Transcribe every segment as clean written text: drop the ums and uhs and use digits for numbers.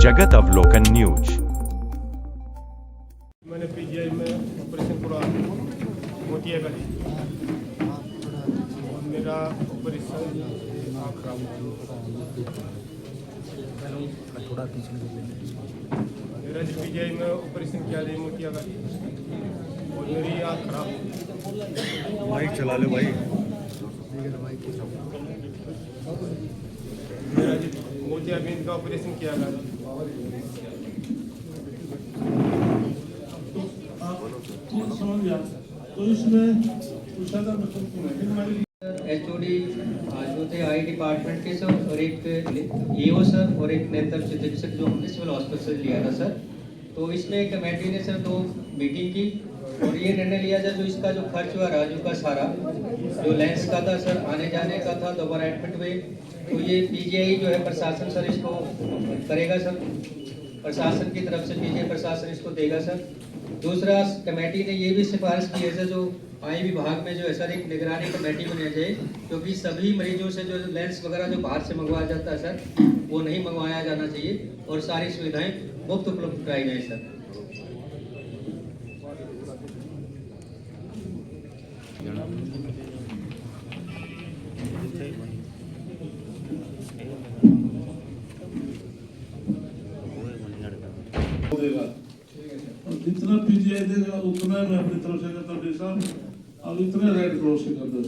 जगत अवलोकन न्यूज। मैंने पीजीआई में ऑपरेशन पूरा मोतिया का दी और मेरा ऑपरेशन आँख खराब हुआ। मेरा जो पीजीआई में ऑपरेशन किया था मोतिया का दी और मेरी आँख खराब हुई। माइक चला लो भाई। मेरा जो मोतियाबिंद का ऑपरेशन किया गया समझ गया। तो इसमें एचओडी जो थे आई डिपार्टमेंट के सर और एक ईओ सर और एक नेत्र चिकित्सक जो हमने सिविल हॉस्पिटल से लिया था सर। तो इसमें कमेटी ने सर 2 मीटिंग की और ये निर्णय लिया जाए जो इसका जो खर्च हुआ राजू का सारा जो लेंस का था सर, आने जाने का था, दोबारा एडमिट हुए, तो ये पीजीआई जो है प्रशासन सर इसको करेगा सर, प्रशासन की तरफ से पीजीआई प्रशासन इसको देगा सर। दूसरा कमेटी ने ये भी सिफारिश की है सर जो आई विभाग में जो है सर एक निगरानी कमेटी बनाई जाए, क्योंकि सभी मरीजों से जो लेंस वगैरह जो बाहर से मंगवाया जाता है सर वो नहीं मंगवाया जाना चाहिए और सारी सुविधाएं मुफ्त उपलब्ध कराई जाए सर। देगा और जितना पीजीआई देगा उतना मैं अपनी तरफ से करता हूँ साहब, और इतने रेड क्रॉस से कर दो।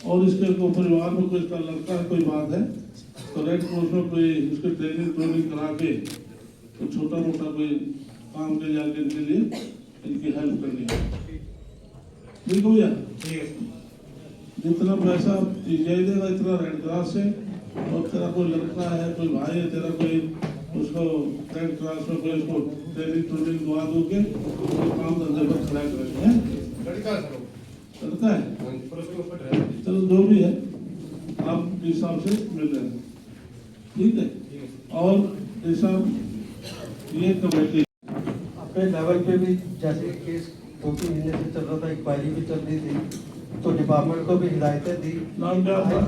और इसके को परिवार में कोई इसका लड़का है कोई बात है तो रेड क्रॉस में कोई उसके ट्रेनिंग करा के तो छोटा मोटा कोई काम के जाके इनके लिए इनकी हेल्प करनी है। ठीक हो गया? जितना पैसा पीजीआई देगा इतना रेड क्रॉस से, और तेरा कोई लड़का है कोई भाई है तेरा कोई उसको रेड क्रॉस में कोई उसको ट्रेनिंग दुआ दोगे तो काम धंधे पर खड़ा करेंगे। लड़का है चलो जो भी है आप हिसाब से मिल रहे हैं, ठीक है। और जैसा ये कमेटी अपने लेवल पे भी जैसे केस 2-3 महीने से चल रहा था, इंक्वायरी भी चल रही थी, तो डिपार्टमेंट को भी हिदायतें दी। नाम क्या था?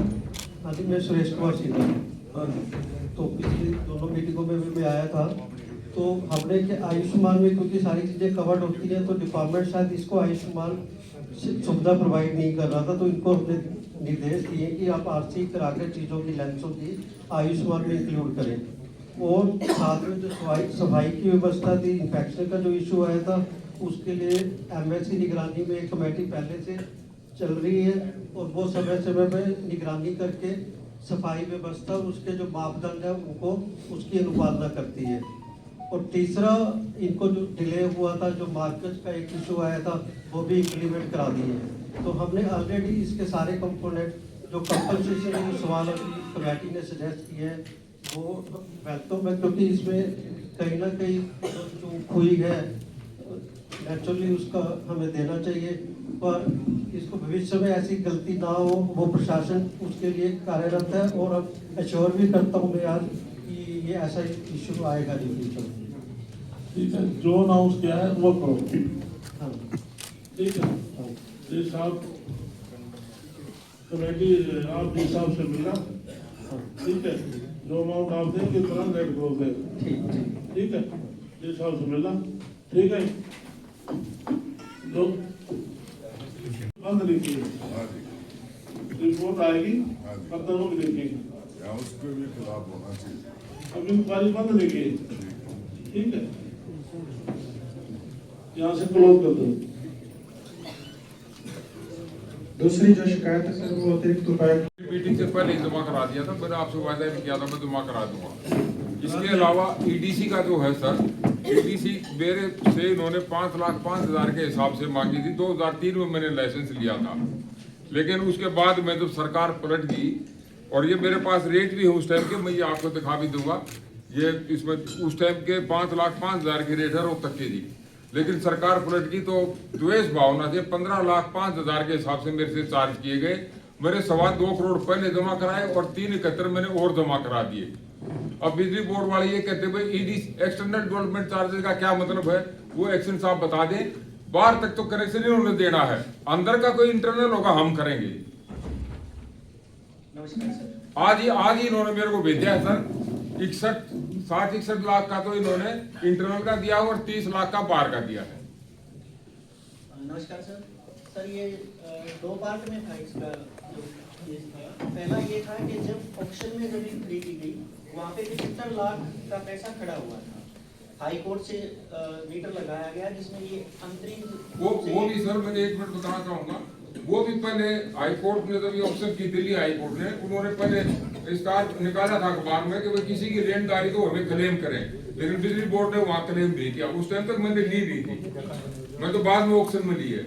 हाँ जी, मैं सुरेश कुमार सिन्हा। तो पिछली दोनों मीटिंगों में भी मैं आया था। तो हमने कि आयुष्मान में क्योंकि सारी चीज़ें कवर्ड होती हैं तो डिपार्टमेंट शायद इसको आयुष्मान सुविधा प्रोवाइड नहीं कर रहा था, तो इनको हमने निर्देश दिए कि आप आरसी करा कर चीज़ों की लेंसों की आयुष्मान में इंक्लूड करें। और साथ में जो सफाई की व्यवस्था थी, इन्फेक्शन का जो इशू आया था उसके लिए एमएससी निगरानी में एक कमेटी पहले से चल रही है और वो समय समय पर निगरानी करके सफाई व्यवस्था उसके जो मापदंड है उनको उसकी अनुपालना करती है। और तीसरा इनको जो डिले हुआ था, जो मार्केट का एक इशू आया था, वो भी इम्प्लीमेंट करा दिए हैं। तो हमने ऑलरेडी इसके सारे कंपोनेंट जो कंपनसेशन के सवाल अभी कमेटी ने सजेस्ट किए हैं वो वेलकम है, क्योंकि इसमें कहीं ना कहीं जो हुई है नेचुरली उसका हमें देना चाहिए, पर इसको भविष्य में ऐसी गलती ना हो वो प्रशासन उसके लिए कार्यरत है। और अब एश्योर भी करता हूँ मैं आज कि ये ऐसा इशू आएगा नहीं फ्यूचर। ठीक है, जो अनाउंस किया है वो करो। हाँ ठीक है, ये साहब कमेटी आप हिसाब से मिलना, ठीक है। जो अमाउंट आप देंगे तुरंत रेड क्रॉस देगा, ठीक है। ये हिसाब से मिलना, ठीक है। जो बंद लिखिए, रिपोर्ट आएगी पत्थरों की लिखिए, उसके भी खिलाफ होना चाहिए। अब इंक्वायरी बंद लिखिए, ठीक है। यहाँ से क्लोज कर दो। दूसरी जो शिकायत है सर वो अतिरिक्त उपाय मीटिंग से पहले ही जमा करा दिया था, मैंने आपसे वायदा भी किया था मैं जमा करा दूंगा। इसके अलावा ईडीसी का जो है सर, ईडीसी मेरे से इन्होंने 5,05,000 के हिसाब से मांगी थी। 2003 में मैंने लाइसेंस लिया था, लेकिन उसके बाद में जब सरकार पलट गई और ये मेरे पास रेट भी है उस टाइम के, मैं ये आपको दिखा भी दूंगा। ये इसमें उस टाइम के 5,05,000 की रेट है रोहतक तक की थी, लेकिन सरकार पलट गई तो द्वेष भावना से 15,05,000 के हिसाब से मेरे से चार्ज किए गए। मेरे 2.25 करोड़ पहले जमा कराए और 371 मैंने और जमा करा दिए। अब बिजली बोर्ड वाले ये कहते हैं भाई ईडी एक्सटर्नल डेवलपमेंट चार्जेस का क्या मतलब है, वो एक्शन साहब बता दें। बाहर तक तो कनेक्शन ही उन्हें देना है, अंदर का कोई इंटरनल होगा हम करेंगे। नमस्कार सर। आज ही इन्होंने मेरे को भेजा है सर, 61 लाख का तो इन्होंने इंटरनल का दिया और 30 लाख का बाहर का दिया है। नमस्कार सर। सर ये दो पार्ट में था इसका जो केस था। पहला ये था कि जब ऑक्शन में जमीन खरीदी गई वहाँ पे 75 लाख का पैसा खड़ा हुआ था। हाई कोर्ट से मीटर लगाया गया जिसमें ये अंतरिम वो भी सर मैंने 1 मिनट बताना चाहूंगा। वो भी पहले हाई कोर्ट ने जब ये ऑप्शन की, दिल्ली हाई कोर्ट ने, उन्होंने पहले स्टार निकाला था अखबार में कि भाई किसी की लेनदारी तो हमें क्लेम करें, लेकिन बिजली बोर्ड ने वहाँ क्लेम नहीं किया। उस टाइम तक मैंने ली नहीं थी, मैं तो बाद में ऑप्शन में ली है।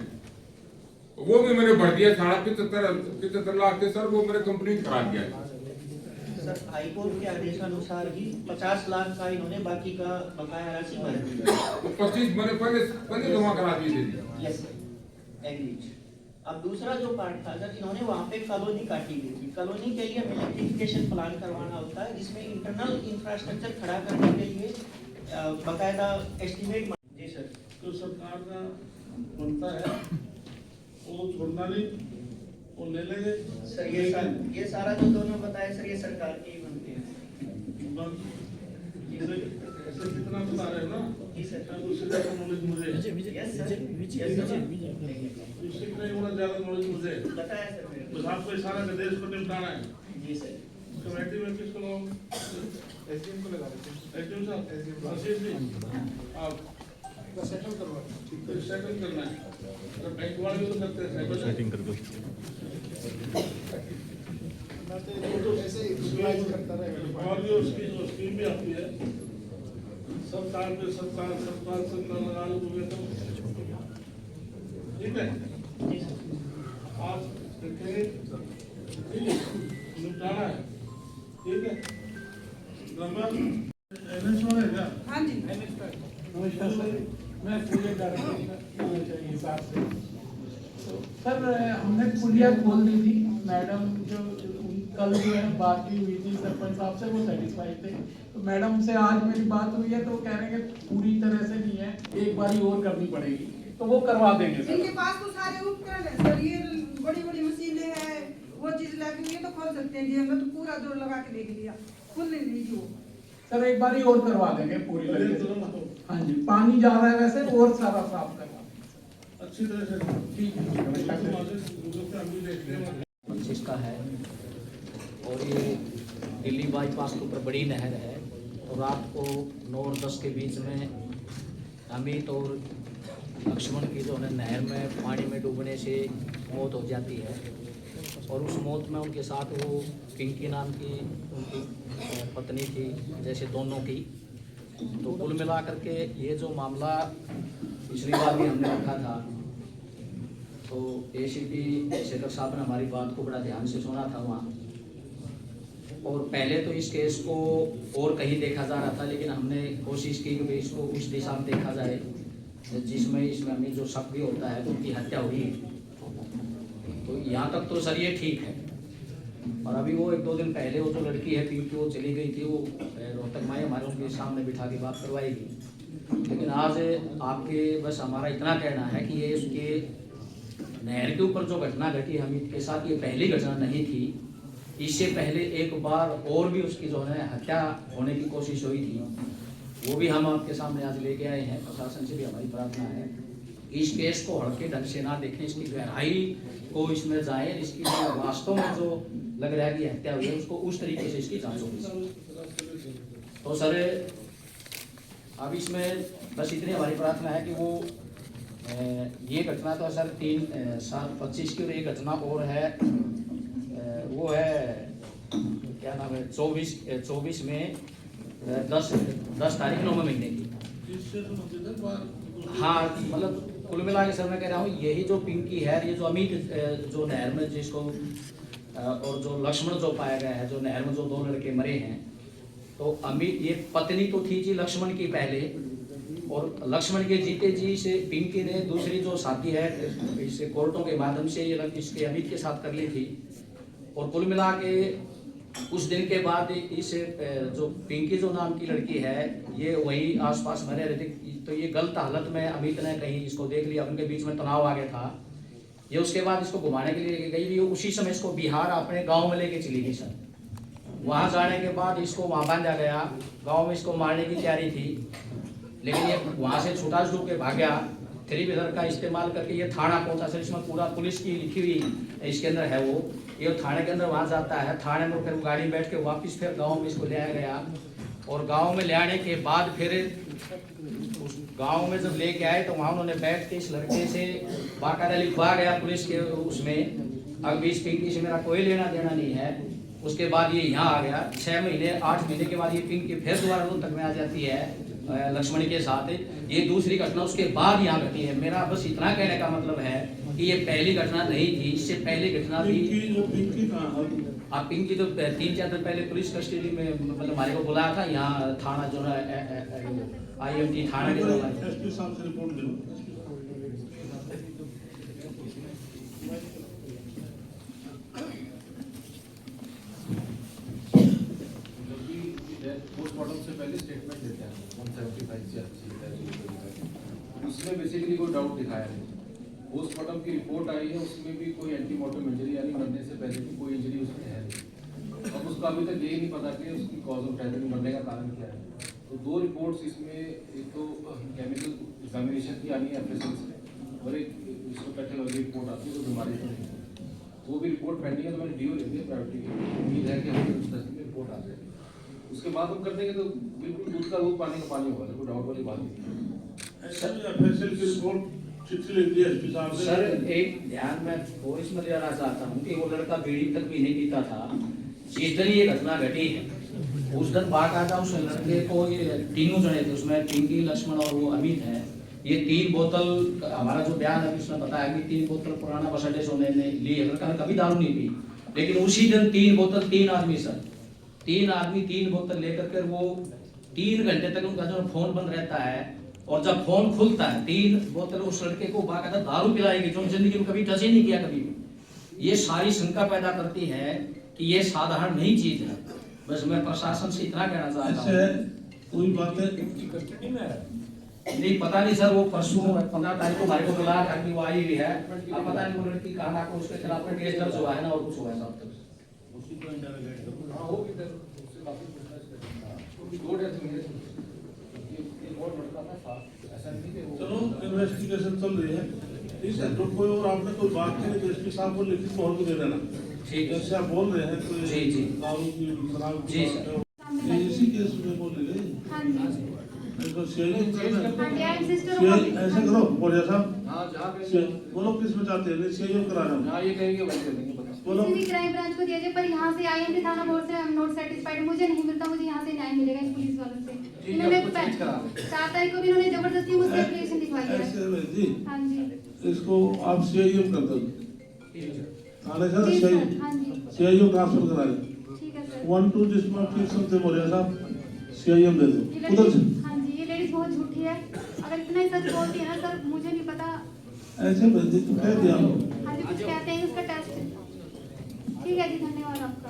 वो भी मैंने भर दिया 75 लाख के सर, वो मैंने कंप्लीट करा दिया है। सर हाई कोर्ट के आदेशानुसार ही 50 लाख का इन्होंने बाकी का बकाया राशि भर दी। तो 25 मैंने पहले जमा करा दी थी। Yes sir, agreed. अब दूसरा जो पार्ट था सर, इन्होंने वहाँ पे कॉलोनी काटी गई थी। कॉलोनी के लिए इलेक्ट्रिफिकेशन प्लान करवाना होता है जिसमें इंटरनल इंफ्रास्ट्रक्चर खड़ा करने के लिए बाकायदा एस्टीमेट। जी सर। तो सरकार का बनता है वो छोड़ना नहीं, वो ले लेंगे सर ये सारा जो दोनों बताए सर ये सरकार के ही बनते हैं। ऐसे कितना बता रहे हो ना? जी सर। उससे ज्यादा नॉलेज मुझे, यस सर, यस सर। उससे नहीं होना ज्यादा नॉलेज मुझे बताया सर मेरे को। बस आपको इशारा के देश को निपटाना है। जी सर। कमेटी में किसको लगाओगे? एसडीएम को लगा देते हैं। एसडीएम साहब, आशीष जी आप सेटल करवा, सेटल करना है। तो बैंक वाले तो करते हैं सेटिंग कर दो। और भी उसकी जो स्कीम भी आती है, सरकार पे सरकार लगा लो तो ठीक है। आप देखेंगे निपटाना है, ठीक है। नंबर NS है क्या? हाँ जी। नमस्कार सर, मैं पूरे डायरेक्टर हिसाब से तो सर हमने पुलिया खोल दी थी। मैडम जो कल जो है बात भी हुई थी सरपंच साहब से, वो सेटिस्फाइड थे। तो मैडम से आज मेरी बात हुई है तो वो कह रहे हैं कि पूरी तरह से नहीं है, एक बारी और करनी पड़ेगी, तो वो करवा देंगे सर। इनके पास तो सारे उपकरण है सर, ये बड़ी बड़ी मशीनें हैं, वो चीज लगेंगे तो खोल सकते हैं जी। हमने तो पूरा जोर लगा के देख लिया, खुल नहीं रही जी वो। सर एक बारी और करवा देंगे पूरी तरीके से। हाँ जी, पानी जा रहा है वैसे, और सारा साफ करवा देंगे अच्छी तरह से, ठीक है। इसका है और ये दिल्ली बाईपास के ऊपर बड़ी नहर है। तो रात को 9 और 10 के बीच में अमित और लक्ष्मण की जो है नहर में पानी में डूबने से मौत हो जाती है। और उस मौत में उनके साथ वो पिंकी नाम की उनकी पत्नी थी, जैसे दोनों की। तो कुल मिलाकर के ये जो मामला पिछली बार भी हमने रखा था, तो ACP शेखर साहब ने हमारी बात को बड़ा ध्यान से सुना था वहाँ। और पहले तो इस केस को और कहीं देखा जा रहा था, लेकिन हमने कोशिश की कि इसको उस दिशा में देखा जाए जिसमें इसमें हमें जो शक भी होता है उनकी हत्या हुई। तो यहाँ तक तो सर ये ठीक है। और अभी वो 1-2 दिन पहले वो जो लड़की है पिंकी, वो चली गई थी, वो रोहतक माई हमारे उनके सामने बिठा के बात करवाएगी। लेकिन आज आपके बस हमारा इतना कहना है कि ये उसके नहर के ऊपर जो घटना घटी हमीद के साथ, ये पहली घटना नहीं थी। इससे पहले एक बार और भी उसकी जो है हत्या होने की कोशिश हुई थी, वो भी हम आपके सामने आज लेके आए हैं। प्रशासन से भी हमारी प्रार्थना है इस केस को हल्के ढंग से ना देखें, इसकी गहराई को इसमें जाए, इसकी वास्तव में जो लग रहा है कि हत्या हुई है उसको उस तरीके से इसकी जांच होगी। तो सर अब इसमें बस इतनी हमारी प्रार्थना है कि वो ये घटना तो सर 3/7/25 की, और एक घटना और है, वो है क्या नाम है 24 में 10 तारीख 9 महीने की। हाँ मतलब कुल मिला के सर मैं कह रहा हूँ यही जो पिंकी है, ये जो अमित जो नहर में जिसको और जो लक्ष्मण जो पाया गया है, जो नहर में जो 2 लड़के मरे हैं, तो अमित ये पत्नी तो थी जी लक्ष्मण की पहले, और लक्ष्मण के जीते जी से पिंकी ने दूसरी जो शादी है इसे कोर्टों के माध्यम से ये इसके अमित के साथ कर ली थी। और कुल मिला के कुछ दिन के बाद इस जो पिंकी जो नाम की लड़की है ये वही आसपास में रह रही थी। तो ये गलत हालत में अमित ने कहीं इसको देख लिया, उनके बीच में तनाव आ गया था। ये उसके बाद इसको घुमाने के लिए लेके गई, उसी समय इसको बिहार अपने गांव में लेके चली गई सर। वहाँ जाने के बाद इसको वहाँ बांधा गया, गांव में इसको मारने की तैयारी थी, लेकिन ये वहाँ से छुटा छूट के भाग गया। 3 व्हीलर का इस्तेमाल करके ये थाना पहुंचा सर, इसमें पूरा पुलिस की लिखी हुई इसके अंदर है। वो ये थाने के अंदर वहाँ जाता है, थाने में फिर गाड़ी बैठ के वापस फिर गांव में इसको ले आया गया। और गांव में ले आने के बाद फिर उस गांव में जब लेके आए तो वहाँ उन्होंने बैठ के इस लड़के से बाकायदा लिखवा गया पुलिस के उसमें, अब इस पिंकी से मेरा कोई लेना देना नहीं है। उसके बाद ये यहाँ आ गया, 6 महीने 8 महीने के बाद ये पिंकी फिर दोबारा रोहतक में आ जाती है लक्ष्मण के साथ। ये दूसरी घटना उसके बाद यहाँ घटी है। मेरा बस इतना कहने का मतलब है कि ये पहली घटना नहीं थी, इससे पहले घटना थी। आप पिंकी तो 3-4 दिन पहले पुलिस कस्टडी में मतलब हमारे को बुलाया था, यहाँ थाना जो है IMT थाना के पोस्टमार्टम से पहले स्टेटमेंट देते हैं 175 से 80, उसमें बेसिकली कोई डाउट दिखाया नहीं। पोस्टमार्टम की रिपोर्ट आई है, उसमें भी कोई एंटीमॉर्टम इंजरी यानी मरने से पहले की कोई इंजरी उसमें है नहीं। अब उसका अभी तक यही नहीं पता कि उसकी कॉज ऑफ डेथ मरने का कारण क्या है। तो 2 रिपोर्ट्स इसमें, एक तो केमिकल एग्जामिनेशन की आनी है FSL से, और एक पैथोलॉजी रिपोर्ट आती है तो बीमारी तो नहीं, वो भी रिपोर्ट पेंडिंग है। तो मैंने DO लिख दिया प्रायोरिटी की, उम्मीद है कि हमें 10 दिन में रिपोर्ट आ जाएगी। उसके बाद हम कर देंगे तो बिल्कुल दूध का दूध पानी का पानी होगा, कोई डाउट वाली बात नहीं। सर एक ध्यान में वो इसमें देना चाहता हूँ कि वो लड़का बीड़ी तक भी नहीं पीता था जिस दिन ये घटना घटी है। उस दिन बाकायदा उस लड़के को, ये तीनों जने थे उसमें, पिंकी, लक्ष्मण और वो अमित है, ये 3 बोतल, हमारा जो बयान है उसने बताया कि 3 बोतल पुराना बस अड्डे से उन्होंने ली है। लड़का ने कभी दारू नहीं पी, लेकिन उसी दिन 3 बोतल 3 आदमी सर, 3 आदमी 3 बोतल लेकर के वो 3 घंटे तक उनका जो फोन बंद रहता है, और जब फोन खुलता है 3 बोतल उस लड़के को बाकायदा दारू पिलाएगी जो जिंदगी में कभी टच ही नहीं किया कभी भी। ये सारी शंका पैदा करती है कि ये साधारण नहीं चीज है। बस मैं प्रशासन से इतना कहना चाहता हूँ। कोई बात नहीं पता नहीं सर, वो परसों 15 तारीख को हमारे को बुलाया था कि वो आई हुई है। अब पता नहीं वो लड़की कहाँ को उसके खिलाफ में केस दर्ज हुआ है ना, और कुछ हुआ है साहब तक। चलो इन्वेस्टिगेशन चल रही है, ठीक है। तो कोई और आपने कोई बात करी तो एसपी साहब को लिखित मोहर को दे देना। ठीक है, जैसे आप बोल रहे हैं तो जी दारू की शराब की जी बात है, ये इसी केस में बोल रहे हैं। हाँ जी इसको शेयरिंग करना है। सिस्टर ऐसे करो बोलिए साहब, हाँ जहाँ पे बोलो किस में चाहते हैं शेयरिंग करा रहा हाँ ये कहेंगे वही कर देंगे, बता। बोलो। क्राइम ब्रांच को दिया जाए, पर यहाँ से IMT थाना बोर्ड से आई एम नॉट सेटिस्फाइड, मुझे नहीं मिलता, मुझे यहाँ से न्याय मिलेगा इन पुलिस वालों से। इन्होंने 4 तारीख को भी इन्होंने जबरदस्ती मुझसे एप्लीकेशन दिखवाई है। जी हाँ जी, इसको आप CIM कर दो थाने सर, हाँ जी CIM ट्रांसफर करा दें। ठीक है सर। 1-2 जिसमें ठीक समझे बोलिए साहब, CIM दे दो उधर से। हाँ जी, ये लेडीज बहुत झूठी है, अगर इतना ही सच बोलती है ना सर, मुझे नहीं पता। ऐसे बंदी तो कह दिया। हाँ जी, कुछ कहते हैं उसका टेस्ट। ठीक है जी, धन्यवाद आपका।